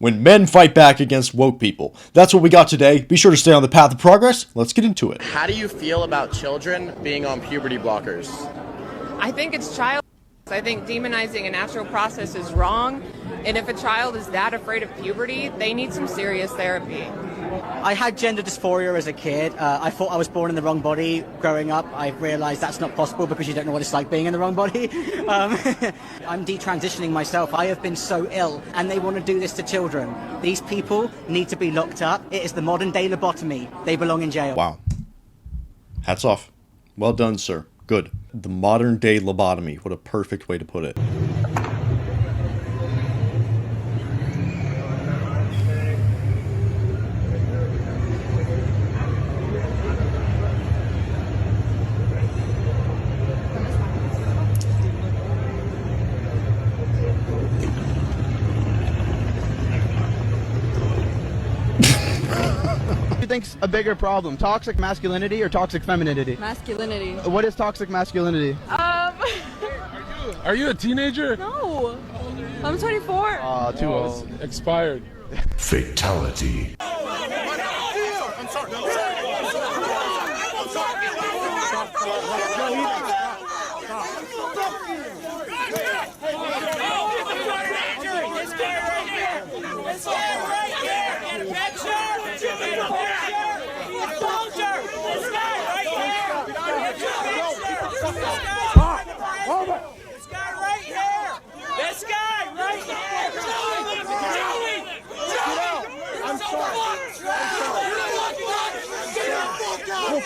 When men fight back against woke people. That's what we got today. Be sure to stay on the path of progress. Let's get into it. How do you feel about children being on puberty blockers? I think it's child. I think demonizing a natural process is wrong. And if a child is that afraid of puberty, they need some serious therapy. I had gender dysphoria as a kid. I thought I was born in the wrong body. Growing up, I realized that's not possible because you don't know what it's like being in the wrong body. I'm detransitioning myself. I have been so ill, and they want to do this to children. These people need to be locked up. It is the modern day lobotomy. They belong in jail. Wow. Hats off. Well done, sir. Good. The modern day lobotomy. What a perfect way to put it. Who think's a bigger problem, toxic masculinity or toxic femininity? Masculinity. What is toxic masculinity? Are you a teenager? No. I'm 24. Too old. Expired. Fatality.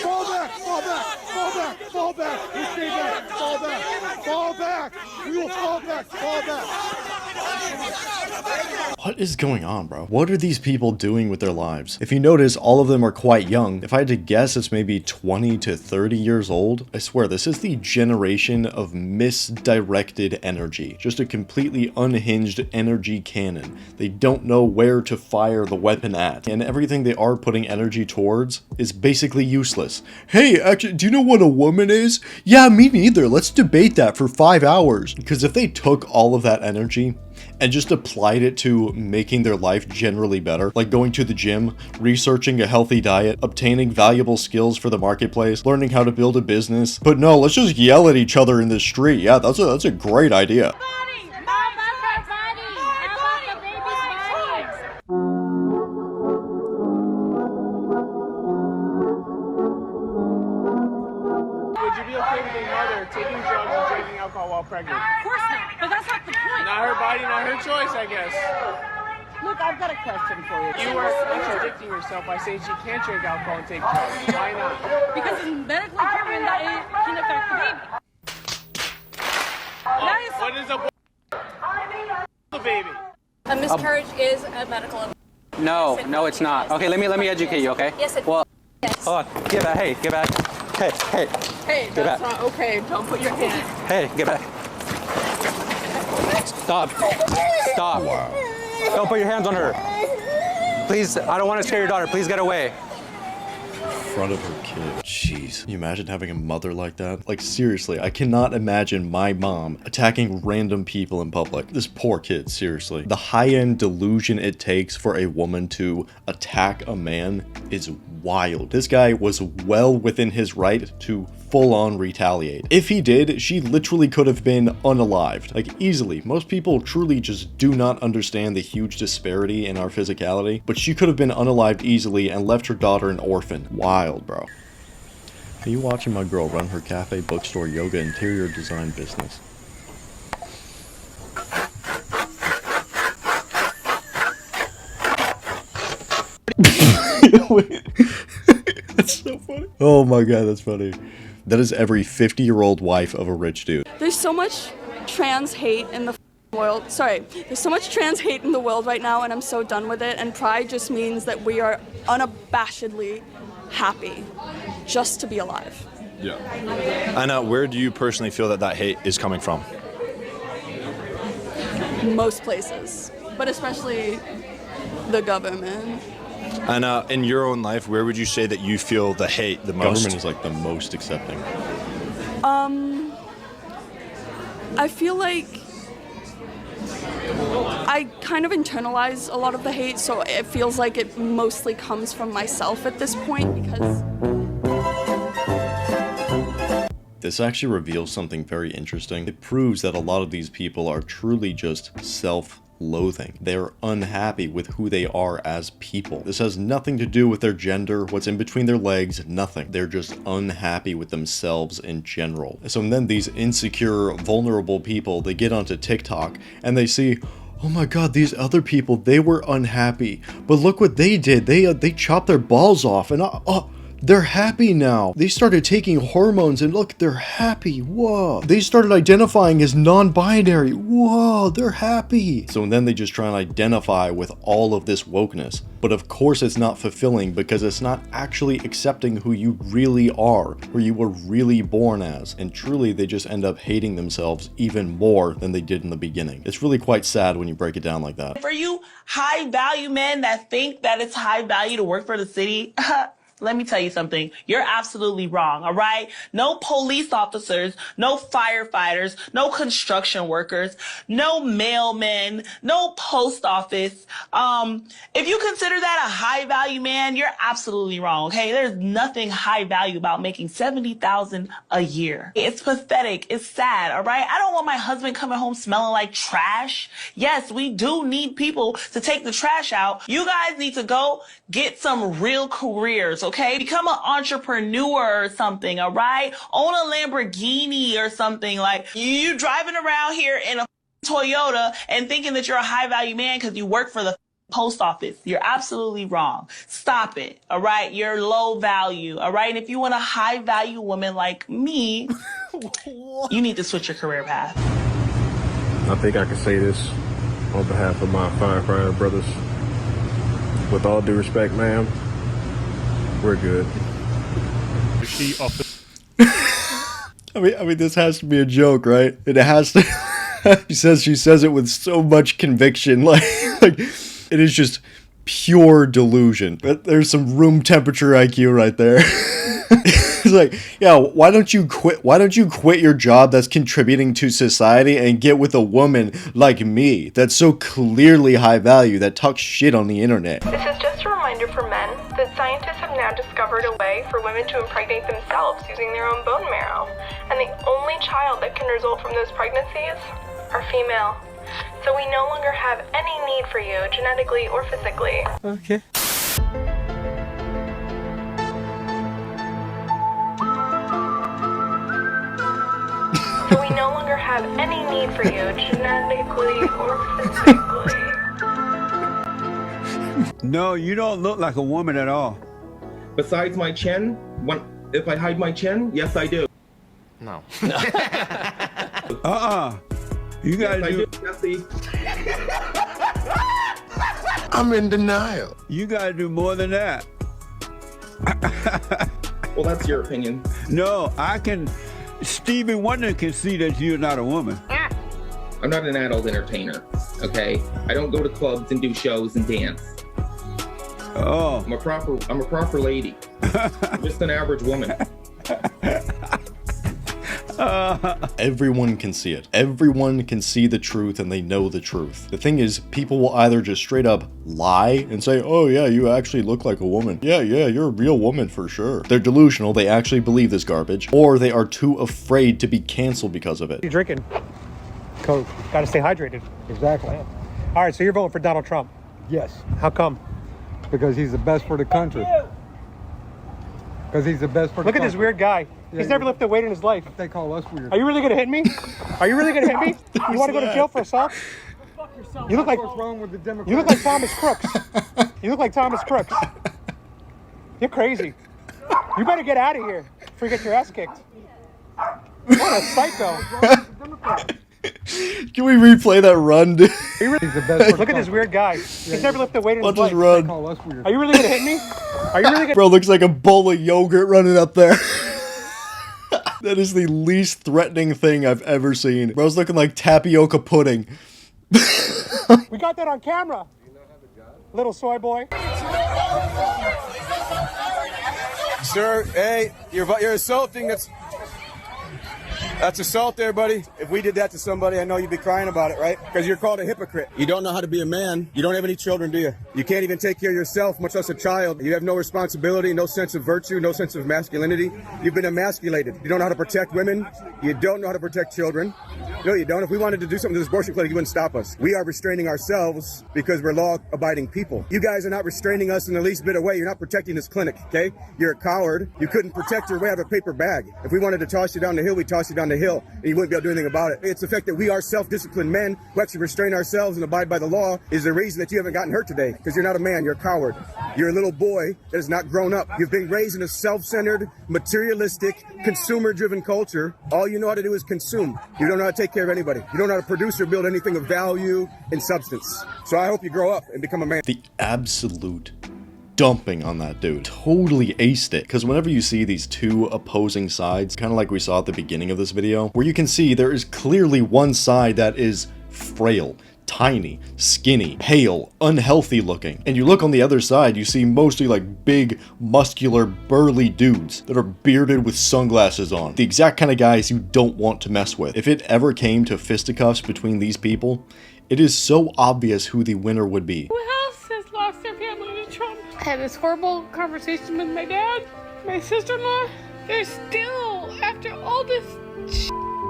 Fall back! Fall back! Fall back! Fall back! You stay back! Fall back! Fall back! We will fall back! Fall back! What is going on, bro? What are these people doing with their lives? If you notice, all of them are quite young. If I had to guess, it's maybe 20 to 30 years old. I swear, this is the generation of misdirected energy. Just a completely unhinged energy cannon. They don't know where to fire the weapon at. And everything they are putting energy towards is basically useless. Hey, actually, do you know what a woman is? Yeah, me neither. Let's debate that for 5 hours. Because if they took all of that energy and just applied it to making their life generally better, like going to the gym, researching a healthy diet, obtaining valuable skills for the marketplace, learning how to build a business. But no, let's just yell at each other in the street. Yeah, that's a great idea. Would you be okay with a mother taking drugs and drinking alcohol while pregnant? Of course not. But that's not the point. Not her body, not her choice, I guess. Look, I've got a question for you. You are contradicting yourself by saying she can't drink alcohol and take drugs. Why not? Because it's medically proven that it can affect the baby. What is a baby? A miscarriage is a medical event. No, it's not. Okay, let me educate you, okay? Yes, it Well, yes. hold on. Get back. Hey, get back. Hey. Hey, Get that's back. not okay. Don't put your hand. Hey, get back. Stop. Wow. Don't put your hands on her. Please, I don't want to scare your daughter. Please get away. In front of her kid. Jeez. Can you imagine having a mother like that? Like, seriously, I cannot imagine my mom attacking random people in public. This poor kid, seriously. The high-end delusion it takes for a woman to attack a man is wild. This guy was well within his right to full-on retaliate. If he did, she literally could have been unalived. Like, easily. Most people truly just do not understand the huge disparity in our physicality, but she could have been unalived easily and left her daughter an orphan. Wild, bro. Are you watching my girl run her cafe, bookstore, yoga, interior design business? That's so funny. Oh my god, that's funny. That is every 50-year-old wife of a rich dude. There's so much trans hate in the world. There's so much trans hate in the world right now, and I'm so done with it. And pride just means that we are unabashedly happy just to be alive. Yeah. And where do you personally feel that hate is coming from? Most places, but especially the government. And in your own life, where would you say that you feel the hate the most? Government is like the most accepting. I feel like I kind of internalize a lot of the hate, so it feels like it mostly comes from myself at this point because... This actually reveals something very interesting. It proves that a lot of these people are truly just self-loathing. They're unhappy with who they are as people. This has nothing to do with their gender, what's in between their legs, nothing. They're just unhappy with themselves in general. So then these insecure, vulnerable people, they get onto TikTok and they see, oh my god, these other people, they were unhappy, but look what they did. They chopped their balls off and they're happy now. They started taking hormones and look, they're happy. Whoa. They started identifying as non-binary. Whoa, they're happy. So then they just try and identify with all of this wokeness. But of course it's not fulfilling because it's not actually accepting who you really are, who you were really born as. And truly they just end up hating themselves even more than they did in the beginning. It's really quite sad when you break it down like that. For you high value men that think that it's high value to work for the city, let me tell you something. You're absolutely wrong, all right? No police officers, no firefighters, no construction workers, no mailmen, no post office. If you consider that a high value man, you're absolutely wrong, okay? There's nothing high value about making $70,000 a year. It's pathetic. It's sad, all right? I don't want my husband coming home smelling like trash. Yes, we do need people to take the trash out. You guys need to go get some real careers, okay? Become an entrepreneur or something, all right? Own a Lamborghini or something. Like, you driving around here in a Toyota and thinking that you're a high-value man because you work for the post office. You're absolutely wrong. Stop it, all right? You're low value, all right? And if you want a high-value woman like me, you need to switch your career path. I think I can say this on behalf of my firefighter brothers. With all due respect, ma'am, we're good. I mean, this has to be a joke, right? It has to. she says it with so much conviction, like it is just pure delusion. But there's some room temperature IQ right there. It's like, yeah, why don't you quit? Why don't you quit your job that's contributing to society and get with a woman like me that's so clearly high value that talks shit on the internet? This is just a reminder for men that scientists have now discovered a way for women to impregnate themselves using their own bone marrow. And the only child that can result from those pregnancies are female. So we no longer have any need for you, genetically or physically. Okay. So we no longer have any need for you, genetically or physically. No, you don't look like a woman at all. Besides my chin, if I hide my chin, yes I do. No. You gotta do. Jesse. I'm in denial. You gotta do more than that. Well, that's your opinion. No, I can. Stevie Wonder can see that you're not a woman. I'm not an adult entertainer, okay? I don't go to clubs and do shows and dance. Oh. I'm a proper lady. I'm just an average woman. Everyone can see it. Everyone can see the truth and they know the truth. The thing is, people will either just straight up lie and say, oh yeah, you actually look like a woman. Yeah, you're a real woman for sure. They're delusional, they actually believe this garbage, or they are too afraid to be canceled because of it. You drinking? Coke. Gotta stay hydrated. Exactly. All right, so you're voting for Donald Trump? Yes. How come? Because he's the best for the country. Because he's the best for the country. Look at this weird guy. He's never lifted a weight in his life. They call us weird. Are you really gonna hit me? Are you really gonna hit me? You want to go to jail for assault? You look like what's wrong with the Democrats? You look like Thomas Crooks. You look like Thomas Crooks. You're crazy. You better get out of here before you get your ass kicked. What a psycho. Can we replay that run, dude? He's the best. Look at this weird guy. He's never lifted a weight in his life. Let's just run. Are you really gonna hit me? Are you really gonna? Bro looks like a bowl of yogurt running up there. That is the least threatening thing I've ever seen. Bro's looking like tapioca pudding. We got that on camera. Little soy boy. Sir, hey, you're assaulting us. That's assault there, buddy. If we did that to somebody, I know you'd be crying about it, right? Because you're called a hypocrite. You don't know how to be a man. You don't have any children, do you? You can't even take care of yourself, much less a child. You have no responsibility, no sense of virtue, no sense of masculinity. You've been emasculated. You don't know how to protect women. You don't know how to protect children. No, you don't. If we wanted to do something to this abortion clinic, you wouldn't stop us. We are restraining ourselves because we're law-abiding people. You guys are not restraining us in the least bit of way. You're not protecting this clinic, okay? You're a coward. You couldn't protect your way out of a paper bag. If we wanted to toss you down the hill, we'd toss you down the hill, and you wouldn't be able to do anything about it. It's the fact that we are self-disciplined men who actually restrain ourselves and abide by the law is the reason that you haven't gotten hurt today, because you're not a man, you're a coward. You're a little boy that has not grown up. You've been raised in a self-centered, materialistic, consumer-driven culture. All you know how to do is consume. You don't know how to take care of anybody. You don't know how to produce or build anything of value and substance. So I hope you grow up and become a man. The absolute dumping on that dude. Totally aced it. Because whenever you see these two opposing sides, kind of like we saw at the beginning of this video, where you can see there is clearly one side that is frail, tiny, skinny, pale, unhealthy looking. And you look on the other side, you see mostly like big, muscular, burly dudes that are bearded with sunglasses on. The exact kind of guys you don't want to mess with. If it ever came to fisticuffs between these people, it is so obvious who the winner would be. Who else has lost their family to Trump? I had this horrible conversation with my dad, my sister-in-law. They're still, after all this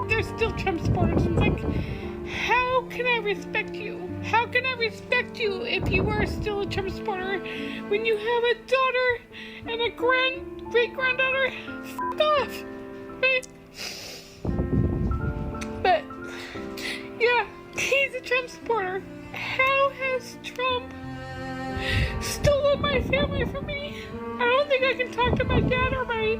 they're still Trump supporters. It's like, how can I respect you? How can I respect you if you are still a Trump supporter when you have a daughter and a great-granddaughter? F*** off, right? But, yeah, he's a Trump supporter. How has Trump stolen my family from me? I don't think I can talk to my dad or my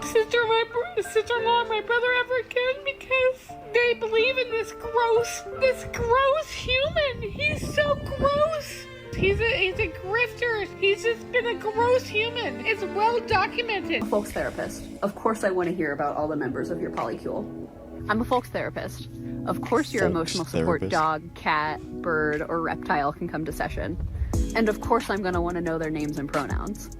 sister-in-law and my brother ever again because they believe in this gross human. He's so gross. He's a grifter. He's just been a gross human. It's well documented. Folks therapist. Of course I want to hear about all the members of your polycule. I'm a folks therapist. Of course your emotional support dog, cat, bird, or reptile can come to session. And of course I'm going to want to know their names and pronouns.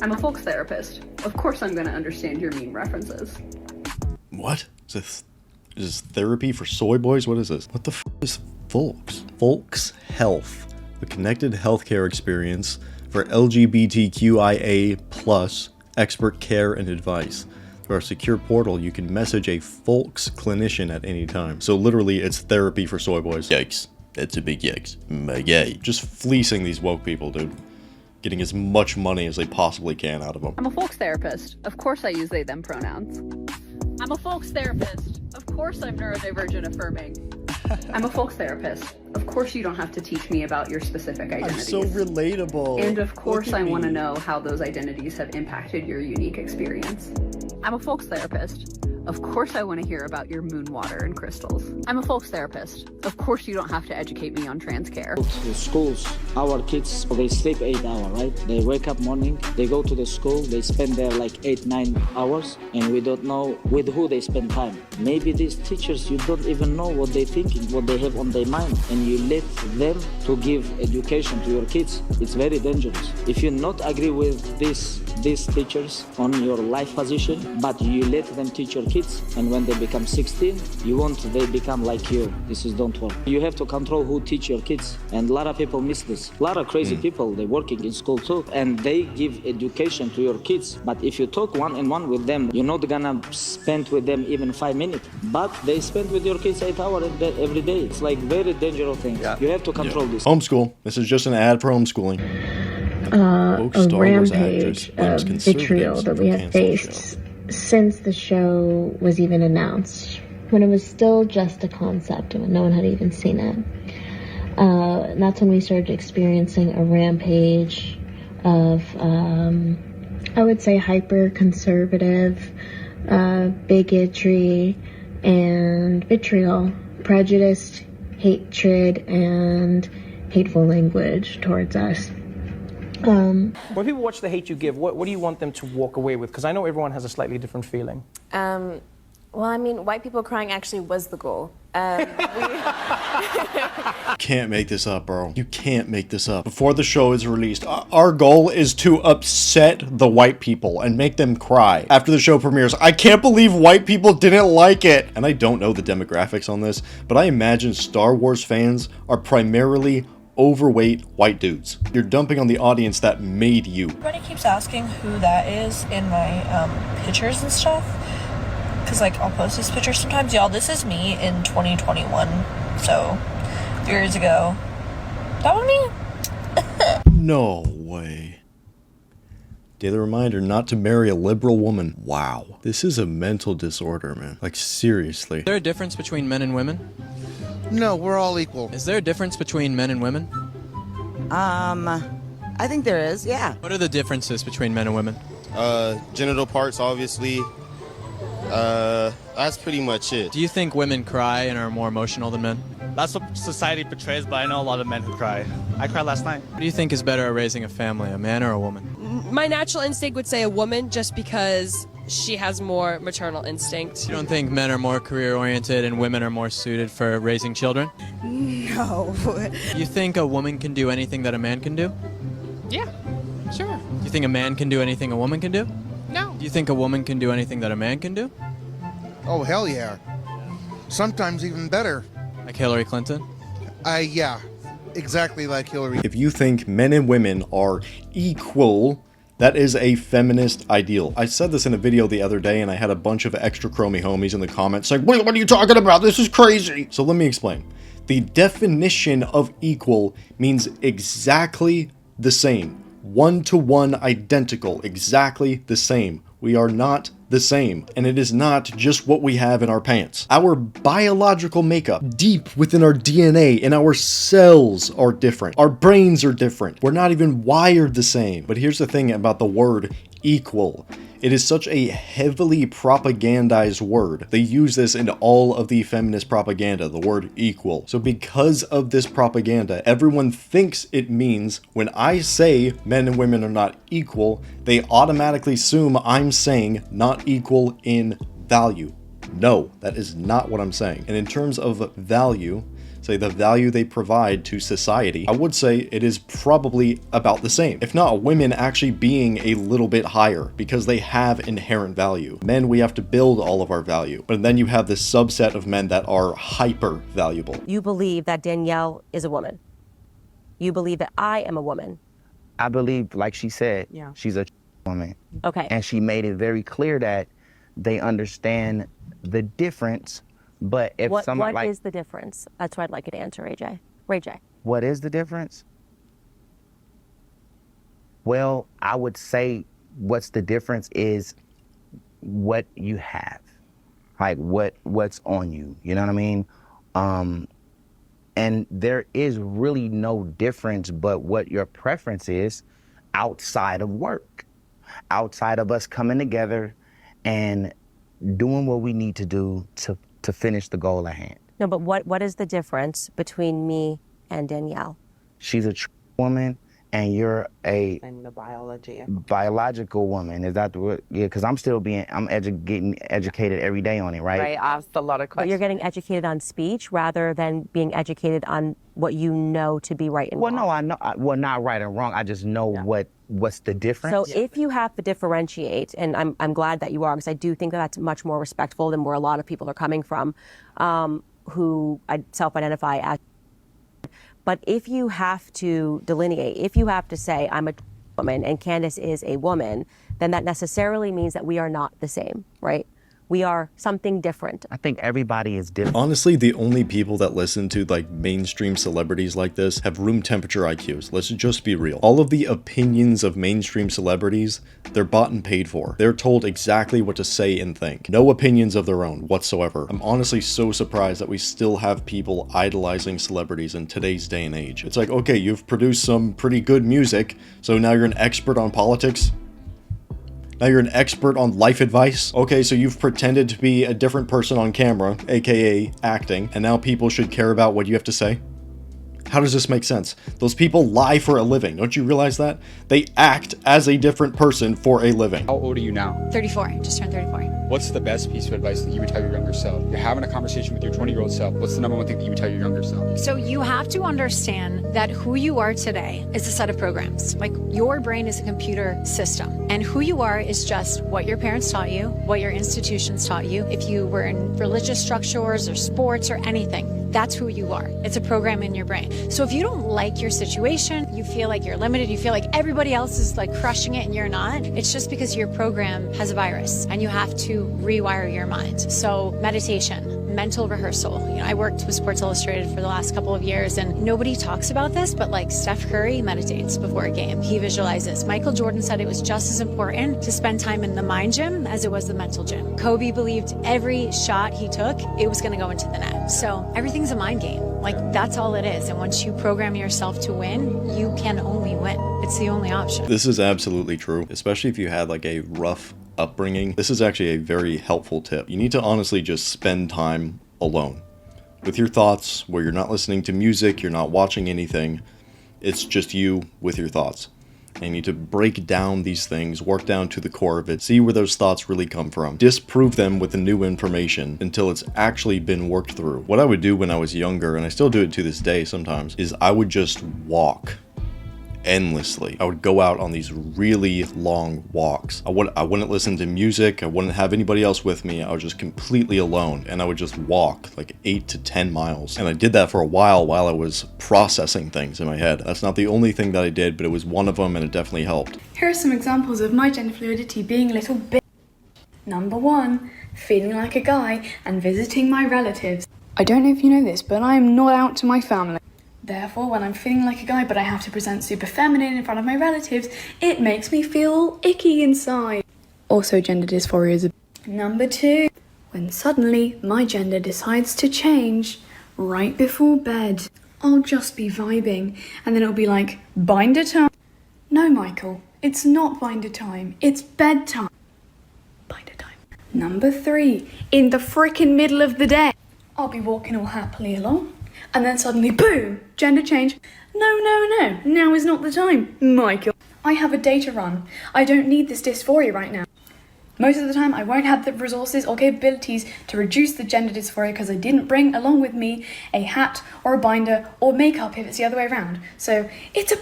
I'm a folks therapist. Of course I'm going to understand your meme references. What? Is this therapy for soy boys? What is this? What the f is folks? Folks Health, a connected healthcare experience for LGBTQIA+ expert care and advice. Through our secure portal, you can message a folks clinician at any time. So literally, it's therapy for soy boys. Yikes. That's a big yikes. Yay. Just fleecing these woke people, dude. Getting as much money as they possibly can out of them. I'm a folks therapist. Of course I use they, them pronouns. I'm a folks therapist. Of course I'm neurodivergent affirming. I'm a folks therapist. Of course you don't have to teach me about your specific identities. I'm so relatable. And of course I want to know how those identities have impacted your unique experience. I'm a folks therapist. Of course I want to hear about your moon water and crystals. I'm a folks therapist. Of course you don't have to educate me on trans care. The schools, our kids, they sleep 8 hours, right? They wake up morning, they go to the school, they spend there like 8-9 hours, and we don't know with who they spend time. Maybe these teachers, you don't even know what they're thinking, what they have on their mind, and you let them to give education to your kids. It's very dangerous. If you not agree with these teachers on your life position, but you let them teach your kids, and when they become 16, you want they become like you. This is don't work. You have to control who teach your kids, and a lot of people miss this. A lot of crazy people, they're working in school too, and they give education to your kids. But if you talk one-on-one with them, you're not gonna spend with them even 5 minutes. But they spend with your kids 8 hours every day. It's like very dangerous thing. Yeah. You have to control this. Homeschool. This is just an ad for homeschooling. A rampage of vitriol that we have faced since the show was even announced, when it was still just a concept and when no one had even seen it. And that's when we started experiencing a rampage of, I would say, hyper-conservative bigotry and vitriol, prejudice, hatred, and hateful language towards us. When people watch The Hate You Give, what do you want them to walk away with? Because I know everyone has a slightly different feeling. Well, I mean, white people crying actually was the goal. Can't make this up, bro. You can't make this up. Before the show is released, our goal is to upset the white people and make them cry. After the show premieres, I can't believe white people didn't like it. And I don't know the demographics on this, but I imagine Star Wars fans are primarily overweight white dudes. You're dumping on the audience that made you. Everybody keeps asking who that is in my pictures and stuff. Because, like, I'll post these pictures sometimes. Y'all, this is me in 2021. So, 3 years ago. That was me. No way. Daily reminder not to marry a liberal woman. Wow. This is a mental disorder, man. Like, seriously. Is there a difference between men and women? No, we're all equal. Is there a difference between men and women? I think there is, yeah. What are the differences between men and women? Genital parts, obviously. That's pretty much it. Do you think women cry and are more emotional than men? That's what society portrays, but I know a lot of men who cry. I cried last night. What do you think is better at raising a family, a man or a woman? My natural instinct would say a woman, just because she has more maternal instinct. You don't think men are more career-oriented and women are more suited for raising children? No. You think a woman can do anything that a man can do? Yeah, sure. Do you think a man can do anything a woman can do? No. Do you think a woman can do anything that a man can do? Oh, hell yeah. Sometimes even better. Like Hillary Clinton? Yeah. Exactly like Hillary. If you think men and women are equal, that is a feminist ideal. I said this in a video the other day and I had a bunch of extra chromy homies in the comments saying, wait, what are you talking about? This is crazy. So let me explain. The definition of equal means exactly the same. One-to-one identical, exactly the same. We are not the same, and it is not just what we have in our pants. Our biological makeup, deep within our DNA and our cells are different. Our brains are different. We're not even wired the same. But here's the thing about the word equal. It is such a heavily propagandized word. They use this in all of the feminist propaganda, the word equal. So because of this propaganda, everyone thinks it means when I say men and women are not equal, they automatically assume I'm saying not equal in value. No, that is not what I'm saying. And in terms of value, say the value they provide to society, I would say it is probably about the same. If not, women actually being a little bit higher because they have inherent value. Men, we have to build all of our value. But then you have this subset of men that are hyper valuable. You believe that Danielle is a woman. You believe that I am a woman. I believe, like she said, Yeah. she's a woman. Okay. And she made it very clear that they understand the difference. But if What someone like, is the difference? That's what I'd like you to answer, AJ. Ray J. what is the difference? Well, I would say what's the difference is what you have, like what's on you. You know what I mean? And there is really no difference, but what your preference is outside of work, outside of us coming together and doing what we need to do to finish the goal at hand. No, but what is the difference between me and Danielle? She's a woman and you're a And the biology. biological woman. Is that the word? Yeah, because I'm still getting educated every day on it, right? Right, I asked a lot of But questions. you're getting educated on speech rather than being educated on what you know to be right and Well, wrong. no, I know. Well, not right and wrong. I just know what's the difference. So if you have to differentiate, and I'm glad that you are, because I do think that that's much more respectful than where a lot of people are coming from, who self-identify as. But if you have to delineate, if you have to say I'm a woman and Candace is a woman, then that necessarily means that we are not the same, right? We are something different. I think everybody is different. Honestly, the only people that listen to like mainstream celebrities like this have room temperature IQs. Let's just be real. All of the opinions of mainstream celebrities, they're bought and paid for. They're told exactly what to say and think. No opinions of their own whatsoever. I'm honestly so surprised that we still have people idolizing celebrities in today's day and age. It's like, okay, you've produced some pretty good music, so now you're an expert on politics? Now you're an expert on life advice? Okay, so you've pretended to be a different person on camera, aka acting, and now people should care about what you have to say? How does this make sense? Those people lie for a living. Don't you realize that? They act as a different person for a living. How old are you now? 34. Just turned 34. What's the best piece of advice that you would tell your younger self? You're having a conversation with your 20-year-old self. What's the number one thing that you would tell your younger self? So you have to understand that who you are today is a set of programs. Like, your brain is a computer system, and who you are is just what your parents taught you, what your institutions taught you. If you were in religious structures or sports or anything, that's who you are. It's a program in your brain. So if you don't like your situation, you feel like you're limited, you feel like everybody else is like crushing it and you're not, it's just because your program has a virus and you have to rewire your mind. So meditation, mental rehearsal. You know, I worked with Sports Illustrated for the last couple of years, and nobody talks about this, but like Steph Curry meditates before a game. He visualizes. Michael Jordan said it was just as important to spend time in the mind gym as it was the mental gym. Kobe believed every shot he took, it was going to go into the net. So everything's a mind game. Like, that's all it is. And once you program yourself to win, you can only win. It's the only option. This is absolutely true, especially if you had like a rough upbringing. This is actually a very helpful tip. You need to honestly just spend time alone with your thoughts, where you're not listening to music, you're not watching anything. It's just you with your thoughts. And you need to break down these things, work down to the core of it, see where those thoughts really come from, disprove them with the new information until it's actually been worked through. What I would do when I was younger, and I still do it to this day sometimes, is I would just walk endlessly. I would go out on these really long walks. I wouldn't listen to music. I wouldn't have anybody else with me. I was just completely alone, and I would just walk like 8 to 10 miles. And I did that for a while I was processing things in my head. That's not the only thing that I did, but it was one of them, and it definitely helped. Here are some examples of my gender fluidity being a little bit. Number 1, feeling like a guy and visiting my relatives. I don't know if you know this, but I am not out to my family. Therefore, when I'm feeling like a guy but I have to present super feminine in front of my relatives, it makes me feel icky inside. Also, gender dysphoria is a... Number 2, when suddenly my gender decides to change right before bed. I'll just be vibing, and then it'll be like, binder time. No, Michael, it's not binder time, it's bedtime. Binder time. Number 3, in the frickin' middle of the day. I'll be walking all happily along, and then suddenly, boom, gender change. No, now is not the time, Michael. I have a data run. I don't need this dysphoria right now. Most of the time, I won't have the resources or capabilities to reduce the gender dysphoria because I didn't bring along with me a hat or a binder or makeup if it's the other way around. So it's a...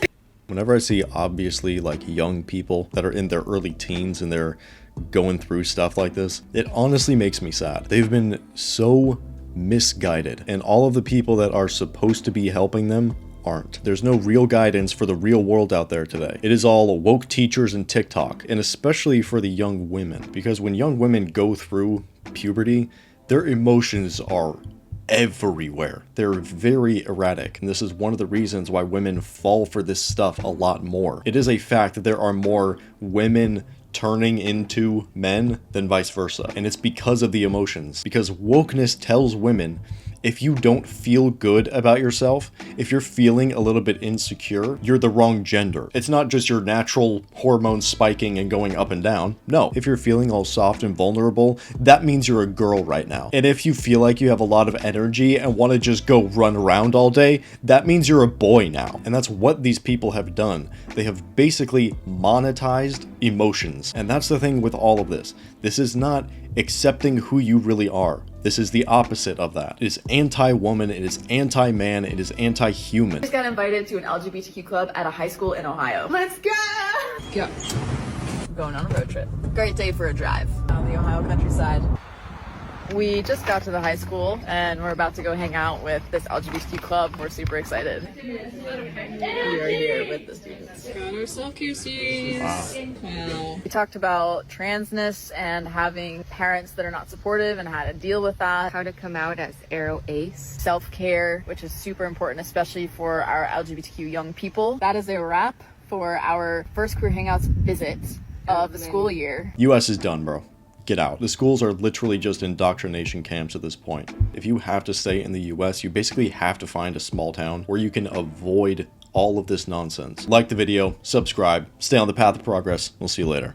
Whenever I see obviously like young people that are in their early teens and they're going through stuff like this, it honestly makes me sad. They've been so misguided, and all of the people that are supposed to be helping them aren't. There's no real guidance for the real world out there today. It is all woke teachers and TikTok, and especially for the young women, because when young women go through puberty, their emotions are everywhere. They're very erratic, and this is one of the reasons why women fall for this stuff a lot more. It is a fact that there are more women turning into men than vice versa, and it's because of the emotions. Because wokeness tells women, if you don't feel good about yourself, if you're feeling a little bit insecure, you're the wrong gender. It's not just your natural hormones spiking and going up and down. No, if you're feeling all soft and vulnerable, that means you're a girl right now. And if you feel like you have a lot of energy and want to just go run around all day, that means you're a boy now. And that's what these people have done. They have basically monetized emotions. And that's the thing with all of this. This is not accepting who you really are. This is the opposite of that. It is anti-woman, it is anti-man, it is anti-human. I just got invited to an LGBTQ club at a high school in Ohio. Let's go! Yeah. I'm going on a road trip. Great day for a drive on the Ohio countryside. We just got to the high school and we're about to go hang out with this LGBTQ club. We're super excited. We are here with the students. Got our self-care seats. Wow. We talked about transness and having parents that are not supportive and how to deal with that. How to come out as Arrow Ace. Self-care, which is super important, especially for our LGBTQ young people. That is a wrap for our first Queer Hangouts visit of the school year. US is done, bro. Get out. The schools are literally just indoctrination camps at this point. If you have to stay in the US, you basically have to find a small town where you can avoid all of this nonsense. Like the video, subscribe, stay on the path of progress. We'll see you later.